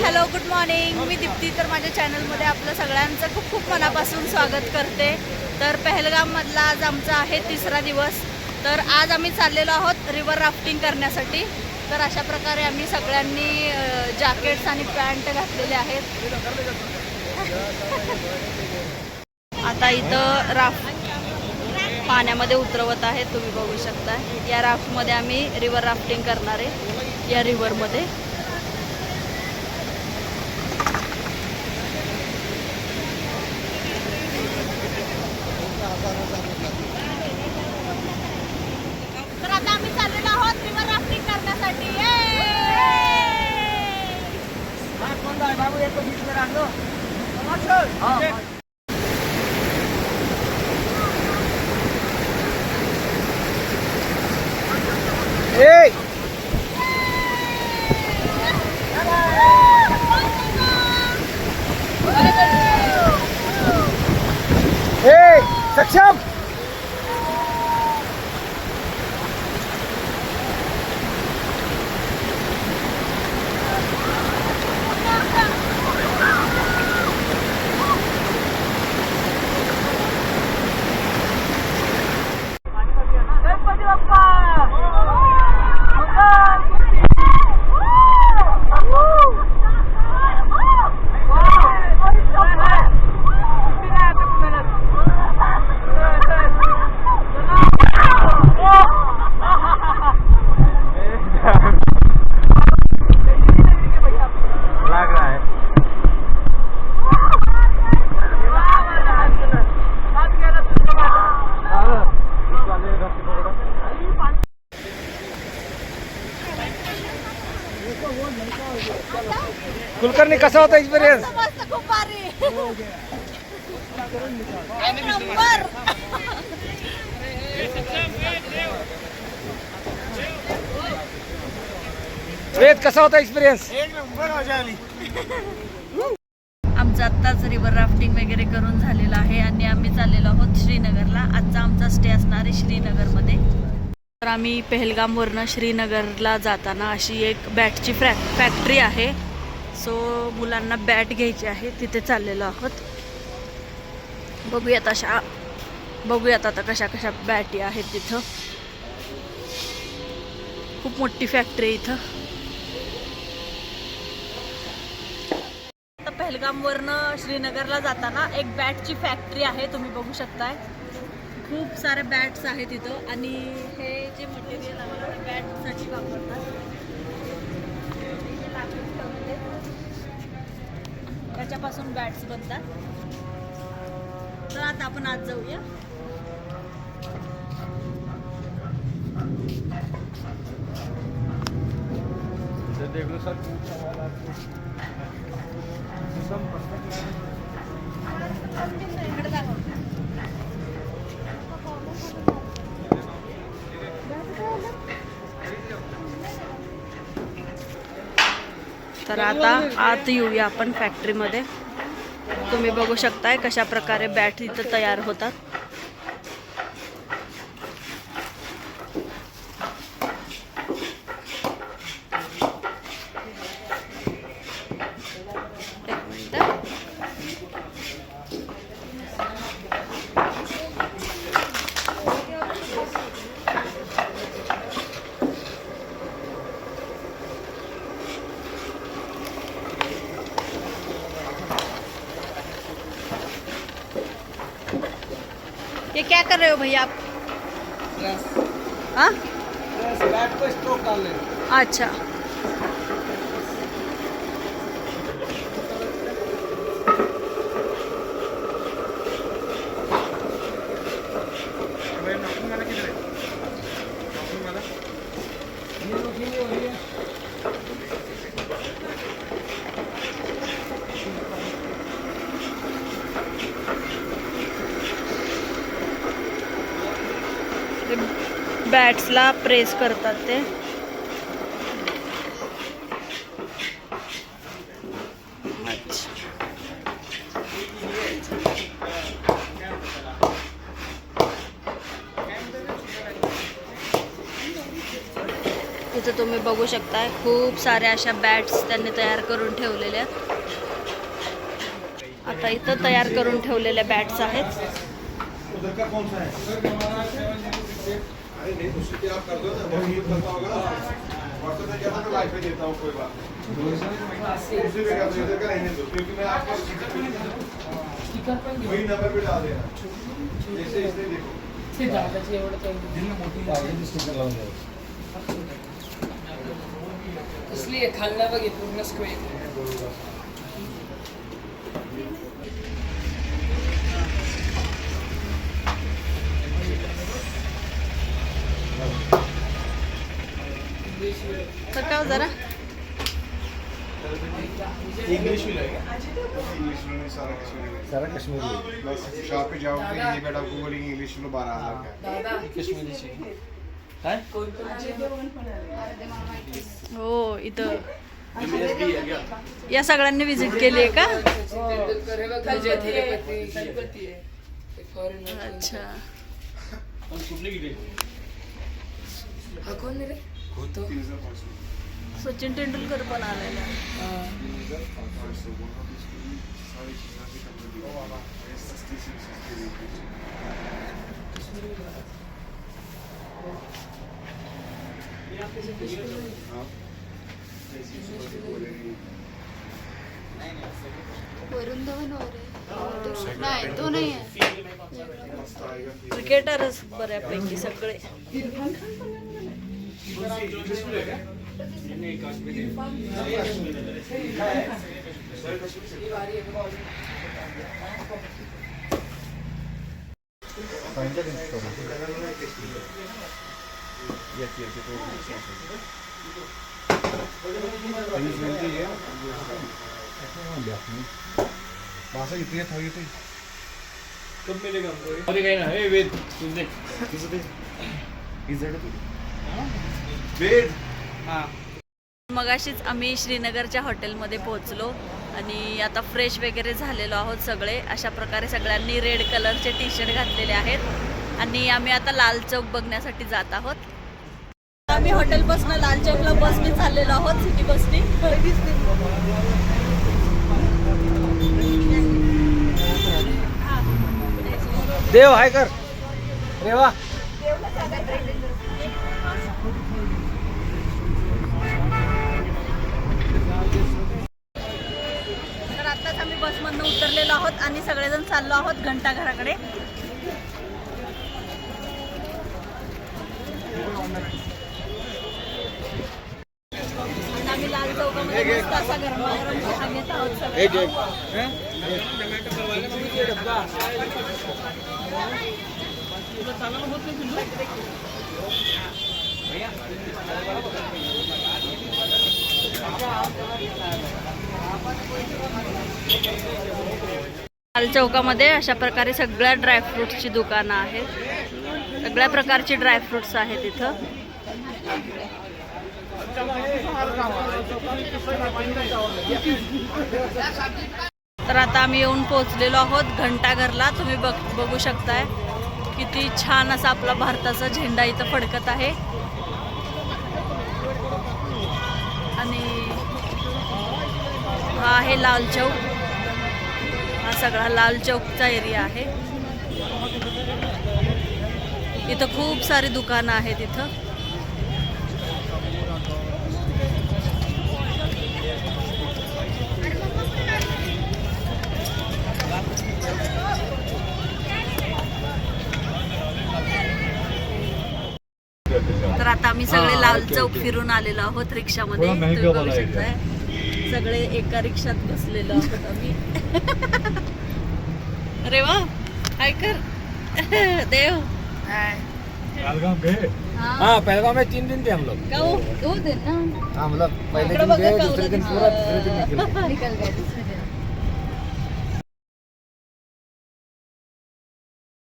Hello good morning, मी दीप्ती. तर माझ्या चॅनलमध्ये आपलं सगळ्यांचं खूप खूप मनापासून स्वागत करते. तर पहलगाममधला आज आमचा आहे तिसरा दिवस. तर आज आम्ही चाललेलो आहोत रिव्हर राफ्टिंग करण्यासाठी. तर अशा प्रकारे आम्ही सगळ्यांनी जॅकेट्स आणि पॅन्ट घातलेले आहेत. आता इथं पाण्यामध्ये उतरवत आहे, तुम्ही बघू शकता. या राफ्टमध्ये आम्ही रिव्हर राफ्टिंग करणार आहे. या रिव्हरमध्ये तर आता आम्ही चाललेलो आहोत रिव्हर राफ्टिंग करण्यासाठी. सक्षम कुलकर्णी, कसा होता एक्सपिरियन्स? मस्त, खूप भारी. एक नंबर. वेद, कसा होता एक्सपिरियन्स? एक नंबर मजा आली. आमचं आत्ताच रिव्हर राफ्टिंग वगैरे करून झालेलं आहे आणि आम्ही चाललेलो आहोत श्रीनगरला. आजचा आमचा स्टे असणार आहे श्रीनगरमध्ये. तर आम्ही पहलगामवरनं श्रीनगरला जाताना अशी एक बॅटची फॅक्टरी आहे. सो मुलांना बॅट घ्यायची आहे, तिथे चाललेलो आहोत. बघूयात आता कशा कशा बॅटी आहेत तिथं. खूप मोठी फॅक्टरी इथं. आता पहलगामवरनं श्रीनगरला जाताना एक बॅटची फॅक्टरी आहे, तुम्ही बघू शकताय. खूप सारे बॅट्स आहेत इथं आणि हे जे मटेरियल आहे ते बॅटसाठी वापरतात. त्याच्यापासून बॅट्स बनतात. तर आता आपण आज जाऊया. तर आता आत येऊया आपण फॅक्टरीमध्ये. तुम्ही बघू शकताय कशा प्रकारे बॅट इथं तयार होतात. एक मिनिट. ये क्या कर रहे हो भैया आप? हाँ, बैट को स्ट्रोक डाल ले. अच्छा. बॅट्सला प्रेस करतात ते. तुम्ही बघू शकताय खूप साऱ्या अशा बॅट्स त्यांनी तयार करून ठेवलेल्या आहेत. आता इथं तयार करून ठेवलेल्या बॅट्स आहेत. उधर का कौन सा है? अरे नहीं तो सीधे आप कर दो ना, बहुत यूज करता होगा ना। व्हाट्सएप में कहता मैं लाइव पे देता हूँ, कोई बात नहीं। उसी पे कर दो, इधर का रहने दो, क्योंकि मैं आपको वही नंबर पे डाल देना। जैसे इसने देखो। इसलिए खालना बघे पूर्ण स्क्वेअर. सकाळ जरा इंग्लिश में लगेगा। इंग्लिश में सारा कश्मीरी। बस शॉप पे जाओगे, ये बेटा आपको बोलेंगे इंग्लिश में 12,000 का। दादा हो इथं या सगळ्यांनी विजिट केली आहे का? तेंडुलकर हे बघ खलपती आहे. ते फॉरेनर. अच्छा हा कोण रे? तो सचिन तेंडुलकर पण आलेला. वरुण धवन नाही तो नाही आहे. क्रिकेटरच बऱ्यापैकी सगळे. इतनी था ये तो कब मिलेगा हमको? अरे काही ना, हे वेद तुझे वेद। मगाशीच आम्ही श्रीनगरच्या हॉटेलमध्ये पोहोचलो आणि आता फ्रेश वगैरे झालेलो आहोत सगळे. अशा प्रकारे सगळ्यांनी रेड कलरचे टी शर्ट घातलेले आहेत आणि आम्ही आता लाल चौक बघण्यासाठी जात आहोत. आम्ही हॉटेलपासून लाल चौकला बसने चाललेलो आहोत, सिटी बसने. देव हाय कर रेवा. तर आत्ताच आम्ही बसमधनं उतरलेलो आहोत आणि सगळेजण चाललो आहोत घंटाघराकडे. आम्ही लाल चौकामध्ये मस्त असा गरमागरम चहा घेत आहोत सगळे. लाल चौकामध्ये अशा प्रकारे सगळ्या ड्रायफ्रुट्सची दुकानं आहेत. सगळ्या प्रकारची ड्रायफ्रुट्स आहेत इथं. तर आता आम्ही येऊन पोहोचलेलो आहोत घंटाघरला. तुम्ही बघू शकताय किती छान असा आपला भारताचा झेंडा इथं फडकत आहे. आणि हा आहे लाल चौक. हा सगळा लाल चौकचा एरिया आहे. इथं खूप सारी दुकानं आहेत इथं. तर आता आम्ही सगळे लाल चौक फिरून आलेलो आहोत रिक्षामध्ये. तुम्ही बघू शकताय सगळे एका रिक्षात बसलेलो आहोत आम्ही. अरे वा हाय कर देव. पहलगाम गए? हाँ हाँ पहलगाम में 3 दिन थे हम लोग. का वो दिन ना हाँ मतलब पहले इकडं दिन गए, बघा दूसरे दिन कावलं पूरा, दूसरे दिन निकल गए. निकल गए दूसरे दिन.